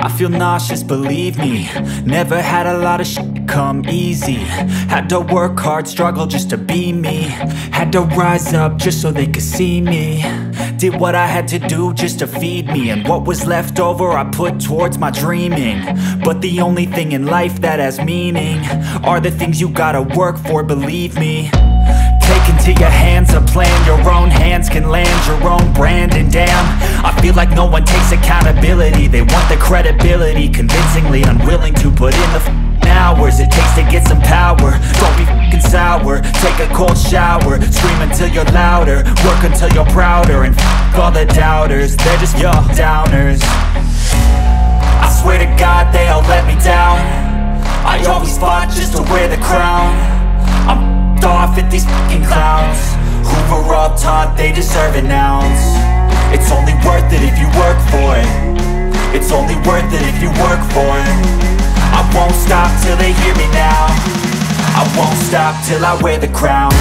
I feel nauseous, believe me. Never had a lot of shit come easy. Had to work hard, struggle just to be me. Had to rise up just so they could see me. Did what I had to do just to feed me. And what was left over I put towards my dreaming. But the only thing in life that has meaning are the things you gotta work for, believe me. Take into your hands a plan. Your own hands can land your own brand. And damn, I feel like no one takes accountability. They want the credibility, convincingly unwilling to put in the hours it takes to get some power. Don't be f***ing sour. Take a cold shower. Scream until you're louder. Work until you're prouder. And f*** all the doubters, they're just your downers. I swear to God they all let me down. I always fought just to wear the crown. I'm off at these fucking clowns who were all taught they deserve an ounce. It's only worth it if you work for it. It's only worth it if you work for it. I won't stop till they hear me now. I won't stop till I wear the crown.